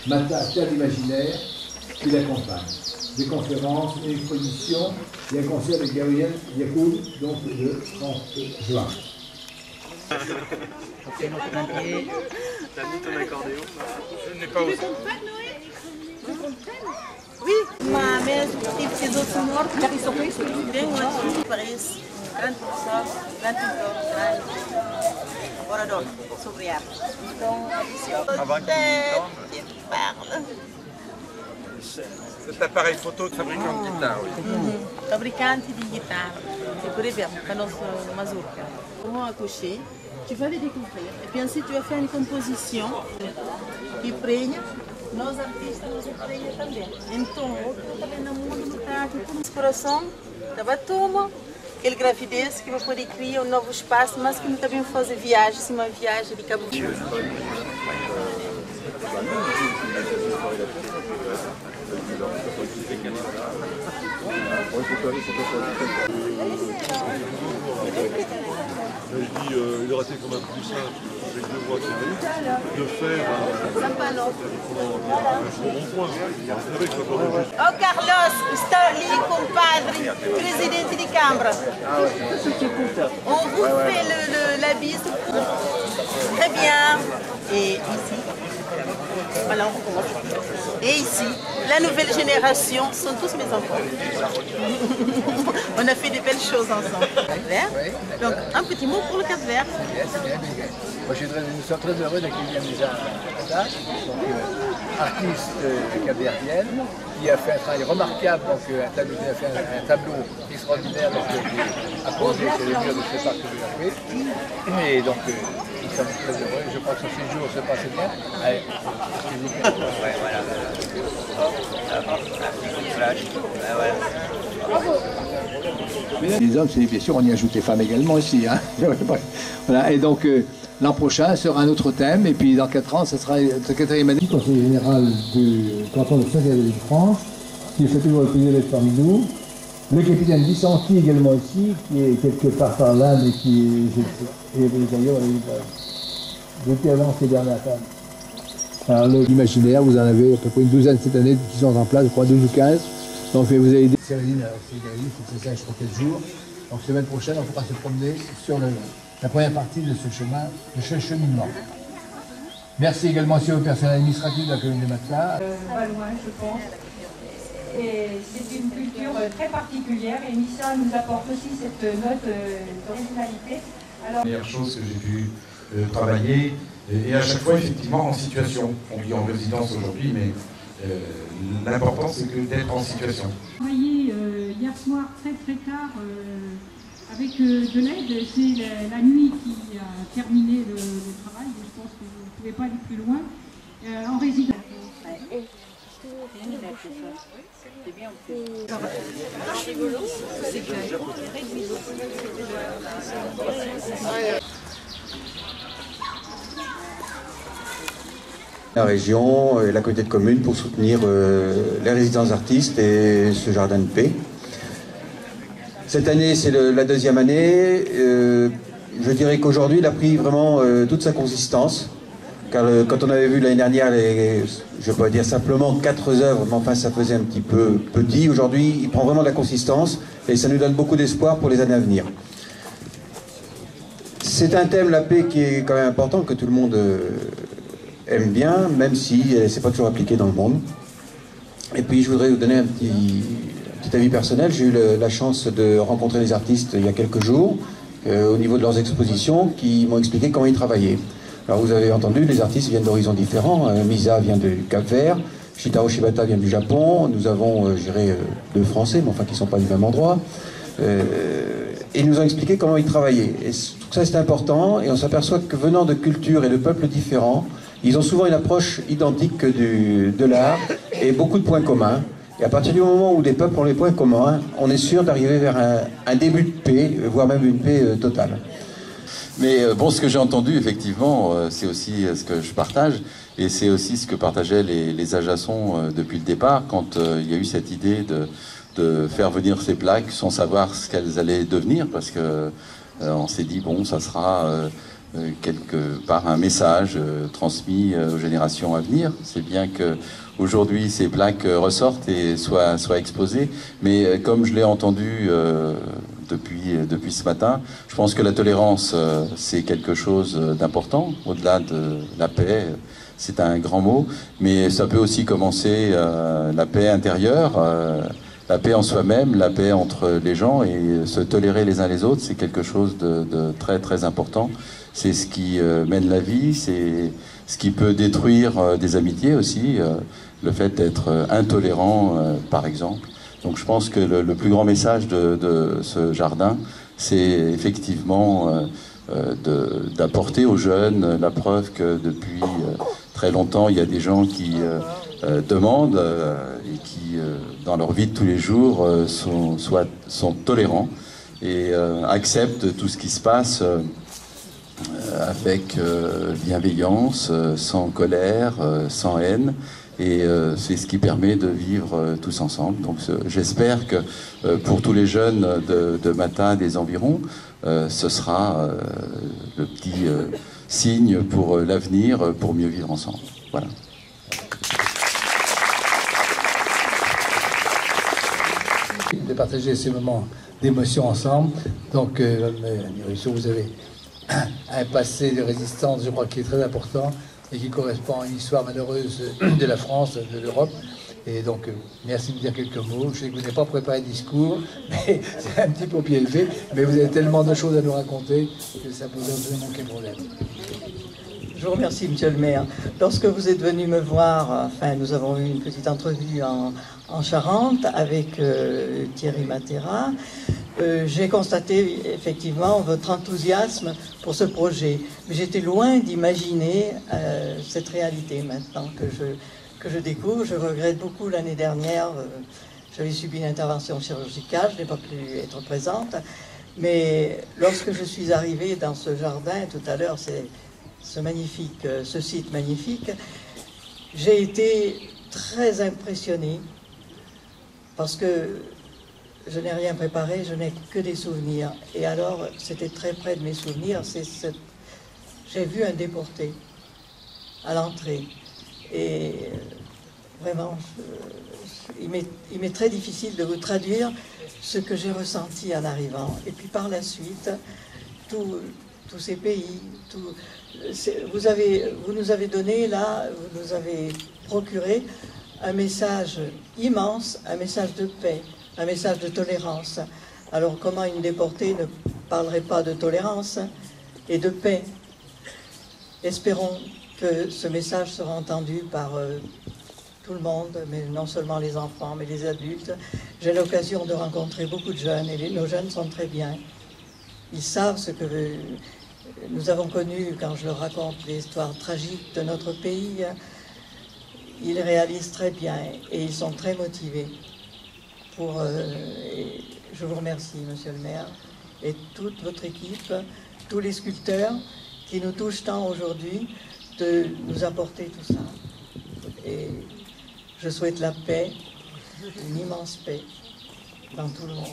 Terre d'imaginaire qui l'accompagne. Des conférences, une exposition et un concert avec Gabriel Yacoub, donc le 30 juin. C'est notre banquier. T'as mis ton accordéon? Je n'ai pas osé. Oui, mas e precisou de sonoro, já que só foi isso, bem antes, parece, grande professor, grande pintor, agora dona, sobre ela. Então, Avant qu'il parle. Cet appareil photo de fabricant de guitare, oui. Fabricante de guitarra, c'est pour exemplo, para nosso mazurca. Comment accoucher, tu vas le découvrir. Et puis ensuite, tu vas faire une composition qui prenne. Nós artistas nos empenhamos também. Então, eu também no mundo está aqui com o coração da Batuma, aquele gravidez que vai poder criar um novo espaço, mas que também fazer viagem, uma viagem de Cabo Verde. Je dis, il aurait été quand même plus simple, avec 2 voix de faire un rond-point. Oh Carlos, está ali, compadre, presidente de Câmara. On vous fait la bise. Très bien. Et ici, voilà, on recommence. Et ici, la nouvelle génération sont tous mes enfants. On a fait de belles choses ensemble. Cap-Vert. Donc, un petit mot pour le Cap-Vert. Moi, nous sommes très heureux d'accueillir Lisa Attache, artiste capverdienne, qui a fait un travail remarquable, donc il a fait un tableau extraordinaire apposé sur les murs de ce parc de la Couée. Et donc, nous sommes très heureux. Je crois que ce séjour se passe bien. Allez, les hommes, c'est bien sûr, on y ajoute les femmes également aussi. Hein. Voilà, et donc l'an prochain sera un autre thème, et puis dans 4 ans, ce sera la 4e année. Conseiller général du canton de Saint-Gervais-de-France, qui fait toujours le plaisir d'être parmi nous. Le capitaine Vicenti également ici, qui est quelque part par là, mais qui est d'ailleurs j'étais avant ces dernières tables. Alors l'imaginaire, vous en avez à peu près une douzaine cette année qui sont en place, je crois 12 ou 15. Donc vous avez des Céréline, alors Céréline, c'est ça, je crois 4 jours. Donc semaine prochaine, on pourra se promener sur la première partie de ce chemin, de ce cheminement. Merci également aussi au personnel administratif de la commune de Matelard. Pas loin, je pense. Et c'est une culture très particulière et Missa nous apporte aussi cette note d'originalité. La première chose que j'ai pu travailler, et à chaque fois effectivement en situation. On vit en résidence aujourd'hui, mais l'important c'est d'être en situation. Vous voyez, hier soir très très tard, avec de l'aide, c'est la nuit qui a terminé le travail, je pense que vous ne pouvez pas aller plus loin, en résidence. La région et la communauté de communes pour soutenir les résidences artistes et ce jardin de paix. Cette année, c'est la 2e année. Je dirais qu'aujourd'hui, il a pris vraiment toute sa consistance. Car quand on avait vu l'année dernière, je ne vais pas dire simplement 4 œuvres, mais enfin ça faisait un petit peu petit. Aujourd'hui, il prend vraiment de la consistance et ça nous donne beaucoup d'espoir pour les années à venir. C'est un thème, la paix, qui est quand même important, que tout le monde aime bien, même si c'est pas toujours appliqué dans le monde. Et puis je voudrais vous donner un petit avis personnel. J'ai eu la chance de rencontrer des artistes il y a quelques jours, au niveau de leurs expositions, qui m'ont expliqué comment ils travaillaient. Alors vous avez entendu, les artistes viennent d'horizons différents. Misa vient du Cap-Vert, Shitaro Shibata vient du Japon, nous avons, je dirais, 2 Français, mais enfin qui ne sont pas du même endroit. Et ils nous ont expliqué comment ils travaillaient. Et tout ça c'est important, et on s'aperçoit que venant de cultures et de peuples différents, ils ont souvent une approche identique de l'art et beaucoup de points communs. Et à partir du moment où les peuples ont les points communs, on est sûr d'arriver vers un début de paix, voire même une paix totale. Mais bon, ce que j'ai entendu, effectivement, c'est aussi ce que je partage, et c'est aussi ce que partageaient les Ajassons depuis le départ, quand il y a eu cette idée de faire venir ces plaques sans savoir ce qu'elles allaient devenir, parce que on s'est dit, bon, ça sera quelque part un message transmis aux générations à venir. C'est bien que aujourd'hui ces plaques ressortent et soient exposées, mais comme je l'ai entendu depuis ce matin, je pense que la tolérance c'est quelque chose d'important, au-delà de la paix. C'est un grand mot, mais ça peut aussi commencer la paix intérieure, la paix en soi-même, la paix entre les gens, et se tolérer les uns les autres, c'est quelque chose de très très important. C'est ce qui mène la vie, c'est ce qui peut détruire des amitiés aussi, le fait d'être intolérant par exemple. Donc je pense que le plus grand message de ce jardin, c'est effectivement d'apporter aux jeunes la preuve que depuis très longtemps, il y a des gens qui demandent et qui, dans leur vie de tous les jours, sont tolérants et acceptent tout ce qui se passe avec bienveillance, sans colère, sans haine. Et c'est ce qui permet de vivre tous ensemble. Donc j'espère que pour tous les jeunes de Mata des environs, ce sera le petit signe pour l'avenir, pour mieux vivre ensemble. Voilà. De partager ces moments d'émotion ensemble. Donc, vous avez un passé de résistance, je crois, qui est très important et qui correspond à une histoire malheureuse de la France, de l'Europe. Et donc, merci de me dire quelques mots. Je sais que vous n'avez pas préparé de discours, mais c'est un petit peu au pied levé. Mais vous avez tellement de choses à nous raconter que ça peut vous manquer de problème. Je vous remercie, monsieur le maire. Lorsque vous êtes venu me voir, enfin, nous avons eu une petite entrevue en Charente avec Thierry Matera. J'ai constaté effectivement votre enthousiasme pour ce projet. Mais j'étais loin d'imaginer cette réalité maintenant que je découvre. Je regrette beaucoup l'année dernière. J'avais subi une intervention chirurgicale, je n'ai pas pu être présente. Mais lorsque je suis arrivée dans ce jardin, tout à l'heure, ce site magnifique, j'ai été très impressionnée parce que je n'ai rien préparé, je n'ai que des souvenirs. Et alors, c'était très près de mes souvenirs. J'ai vu un déporté à l'entrée. Et vraiment, il m'est très difficile de vous traduire ce que j'ai ressenti en arrivant. Et puis par la suite, tous ces pays, vous nous avez donné là, vous nous avez procuré un message immense, un message de paix, un message de tolérance. Alors comment une déportée ne parlerait pas de tolérance et de paix? Espérons que ce message sera entendu par tout le monde, mais non seulement les enfants, mais les adultes. J'ai l'occasion de rencontrer beaucoup de jeunes, et nos jeunes sont très bien. Ils savent ce que nous avons connu quand je leur raconte l'histoire tragique de notre pays. Ils réalisent très bien et ils sont très motivés. Je vous remercie, monsieur le maire, et toute votre équipe, tous les sculpteurs qui nous touchent tant aujourd'hui, de nous apporter tout ça. Et je souhaite la paix, une immense paix dans tout le monde.